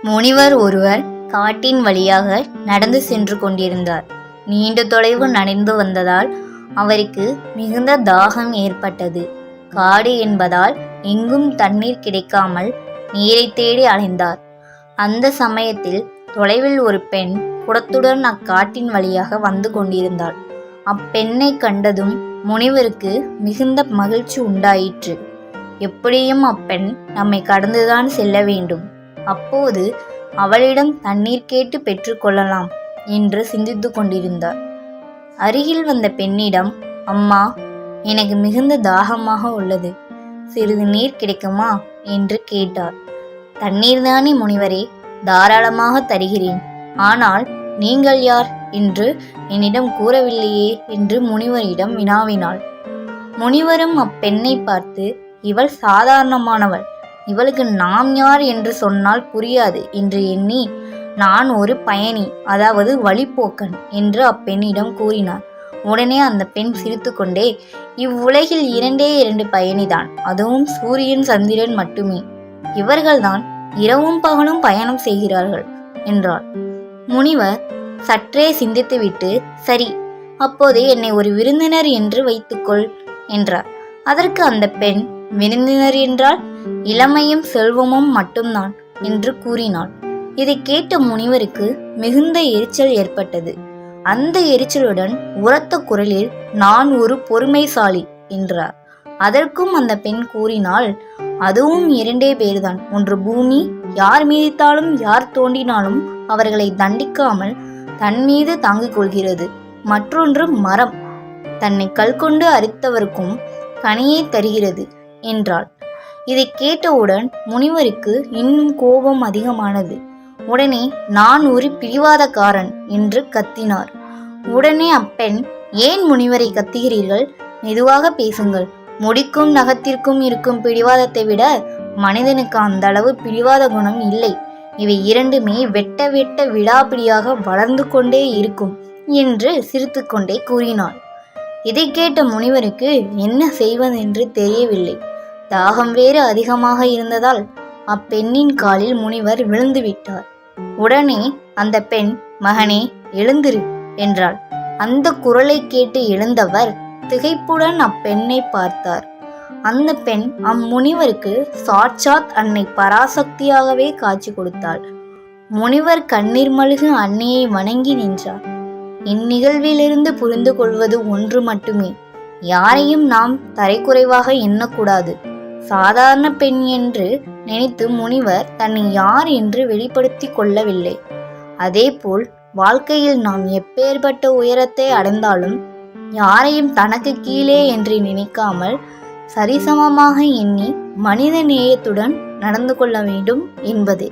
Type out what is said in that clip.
முனிவர் ஒருவர் காட்டின் வழியாக நடந்து சென்று கொண்டிருந்தார். நீண்ட தொலைவு நடந்து வந்ததால் அவருக்கு மிகுந்த தாகம் ஏற்பட்டது. காடு என்பதால் எங்கும் தண்ணீர் கிடைக்காமல் நீரை தேடி அலைந்தார். அந்த சமயத்தில் தொலைவில் ஒரு பெண் குடத்துடன் அக்காட்டின் வழியாக வந்து கொண்டிருந்தாள். அப்பெண்ணை கண்டதும் முனிவருக்கு மிகுந்த மகிழ்ச்சி உண்டாயிற்று. எப்படியும் அப்பெண் நம்மை கடந்துதான் செல்ல வேண்டும், அப்போது அவளிடம் தண்ணீர் கேட்டு பெற்றுக்கொள்ளலாம் என்று சிந்தித்து கொண்டிருந்தார். அருகில் வந்த பெண்ணிடம், அம்மா, எனக்கு மிகுந்த தாகமாக உள்ளது, சிறிது நீர் கிடைக்குமா என்று கேட்டார். தண்ணீர் தானே முனிவரே, தாராளமாக தருகிறேன். ஆனால் நீங்கள் யார் என்று என்னிடம் கூறவில்லையே என்று முனிவரிடம் வினாவினாள். முனிவரும் அப்பெண்ணை பார்த்து, இவள் சாதாரணமானவள், இவளுக்கு நாம் யார் என்று சொன்னால் புரியாது என்று எண்ணி, நான் ஒரு பயணி, அதாவது வழிப்போக்கன் என்று அப்பெண்ணிடம் கூறினார். உடனே அந்த பெண் சிரித்துக்கொண்டே, இவ்வுலகில் இரண்டு பயணிதான், அதுவும் சூரியன் சந்திரன் மட்டுமே. இவர்கள்தான் இரவும் பகலும் பயணம் செய்கிறார்கள் என்றாள். முனிவர் சற்றே சிந்தித்துவிட்டு, சரி, அப்போதே என்னை ஒரு விருந்தினர் என்று வைத்துக்கொள் என்றார். அதற்கு அந்த பெண், விருந்தினர் என்றால் இளமையும் செல்வமும் மட்டும்தான் என்று கூறினாள். இதை கேட்ட முனிவருக்கு மிகுந்த எரிச்சல் ஏற்பட்டது. அந்த எரிச்சலுடன் உரத்த குரலில், நான் ஒரு பொறுமைசாலி என்றார். அதற்கும் அந்த பெண் கூறினாள், அதுவும் 2 பேர்தான். ஒன்று பூமி, யார் மீதித்தாலும் யார் தோண்டினாலும் அவர்களை தண்டிக்காமல் தன் மீது தாங்கிக் கொள்கிறது. மற்றொன்று மரம், தன்னை கல் கொண்டு அரித்தவருக்கும் கனியை தருகிறது என்றாள். இதை கேட்டவுடன் முனிவருக்கு இன்னும் கோபம் அதிகமானது. உடனே, நான் ஒரு பிடிவாதக்காரன் என்று கத்தினார். உடனே அப்பெண், ஏன் முனிவரை கத்துகிறீர்கள்? மெதுவாக பேசுங்கள். முடிக்கும் நகத்திற்கும் இருக்கும் பிடிவாதத்தை விட மனிதனுக்கு அந்த அளவு பிடிவாத குணம் இல்லை. இவை 2மே வெட்ட வெட்ட விடாப்பிடியாக வளர்ந்து கொண்டே இருக்கும் என்று சிரித்துக்கொண்டே கூறினாள். இதை கேட்ட முனிவருக்கு என்ன செய்வதென்று தெரியவில்லை. தாகம் வேறு அதிகமாக இருந்ததால் அப்பெண்ணின் காலில் முனிவர் விழுந்து விட்டார். உடனே அந்த பெண், மகனே, எழுந்திரு என்றாள். அந்த குரலை கேட்டு எழுந்தவர் திகைப்புடன் அப்பெண்ணை பார்த்தார். அந்த பெண் அம்முனிவருக்கு சாட்சாத் அன்னை பராசக்தியாகவே காட்சி கொடுத்தாள். முனிவர் கண்ணீர் மல்கு அன்னையை வணங்கி நின்றார். இந்நிகழ்விலிருந்து புரிந்து கொள்வது ஒன்று மட்டுமே, யாரையும் நாம் தரைக்குறைவாக எண்ணக்கூடாது. சாதாரண பெண் என்று நினைத்து முனிவர் தன்னை யார் என்று வெளிப்படுத்தி கொள்ளவில்லை. அதேபோல் வாழ்க்கையில் நாம் எப்பேற்பட்ட உயரத்தை அடைந்தாலும் யாரையும் தனக்கு கீழே என்று நினைக்காமல் சரிசமமாக எண்ணி மனித நேயத்துடன் நடந்து கொள்ள வேண்டும் என்பதே.